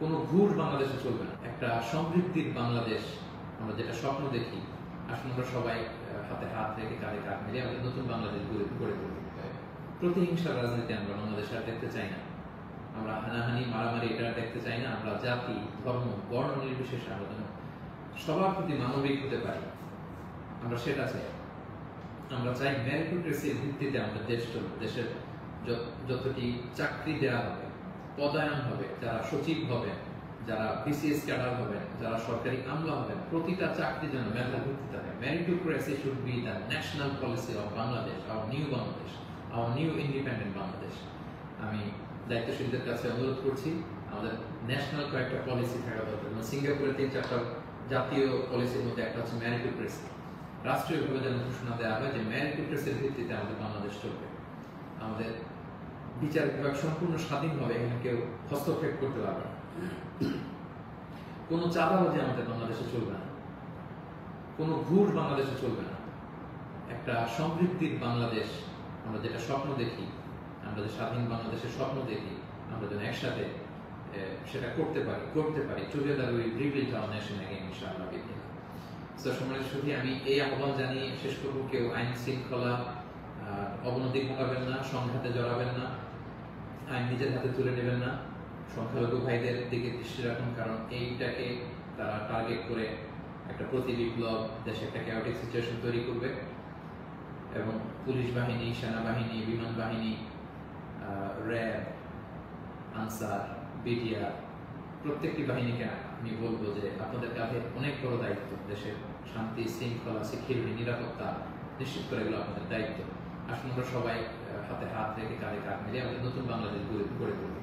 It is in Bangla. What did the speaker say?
কোনো ঘুর বাংলাদেশে চলবে না। একটা সমৃদ্ধির বাংলাদেশ আমরা যেটা স্বপ্ন দেখি, আসলে আমরা সবাই হাতে হাত রেখে কাঁধে কাঁধ মিলিয়ে আমাদের নতুন বাংলাদেশ গড়ে তুলতে। প্রতিহিংসার রাজনীতি আমরা বাংলাদেশে আর দেখতে চাই না। আমরা হানাহানি মারামারি এটা দেখতে চাই না। আমরা জাতি ধর্ম বর্ণ নির্বিশেষে আমরা যেন সবার প্রতি মানবিক হতে পারি, আমরা সেটা চাই। আমরা চাই মেরিটোক্রেসির ভিত্তিতে আমাদের দেশ চলবে। দেশের যতটি চাকরি দেওয়া হবে, পদায়ন হবে, যারা সচিব হবেন, যারা বিসিএস ক্যাডার হবেন, যারা সরকারি আমলা হবেন, প্রতিটা চাকরি যেন মেধার ভিত্তিতে হবে। Meritocracy should be the national policy of Bangladesh, our new Bangladesh, our new independent Bangladesh. আমি দায়িত্বশীলদের কাছে অনুরোধ করছি, আমাদের ন্যাশনাল কয়েকটা পলিসি থাকা দরকার। সিঙ্গাপুরের 3-4টা জাতীয় পলিসির মধ্যে একটা হচ্ছে মেরিটোক্রেসি। রাষ্ট্রীয়ভাবে যেন ঘোষণা দেওয়া হয় যে মেরিটোক্রেসির ভিত্তিতে আমাদের বাংলাদেশ চলবে। আমাদের বিচার বিভাগ সম্পূর্ণ স্বাধীনভাবে এখানে কেউ হস্তক্ষেপ করতে পারবে না। কোনো চাঁদাবাজি আমাদের বাংলাদেশে চলবে না, কোনো ঘুষ বাংলাদেশে চলবে না। একটা সমৃদ্ধির বাংলাদেশ আমরা যেটা স্বপ্ন দেখি, আমরা যে স্বাধীন বাংলাদেশের স্বপ্ন দেখি, আমরা যেন একসাথে সেটা করতে পারি। Together we rebuild hour nation again, ইনশাআল্লাহ। সম্মানিত সুধী, আমি এই আহ্বান জানিয়ে শেষ করব, কেউ আইন শৃঙ্খলা অবনতি ঘটাবেন না, সংঘাতে জড়াবেন না, আইন নিজের হাতে তুলে নেবেন না। সংখ্যালঘু ভাইদের দিকে দৃষ্টি রাখুন, কারণ এইটাকে তারা টার্গেট করে একটা প্রতি বিপ্লব, দেশে একটা ক্যাওটিক সিচুয়েশন তৈরি করবে। এবং পুলিশ বাহিনী, সেনাবাহিনী, বিমান বাহিনী, র্যাব, আনসার, বিডিআর, প্রত্যেকটি বাহিনীকে আমি বলবো যে আপনাদের কাঁধে অনেক বড় দায়িত্ব। দেশের শান্তি শৃঙ্খলা, সিকিউরিটি, নিরাপত্তা নিশ্চিত করে এগুলো আপনাদের দায়িত্ব। আসলে আমরা সবাই হাতে হাত রেখে কাঁধে কাঁধ মিলিয়ে আমাদের নতুন বাংলাদেশ গড়ে তুলব।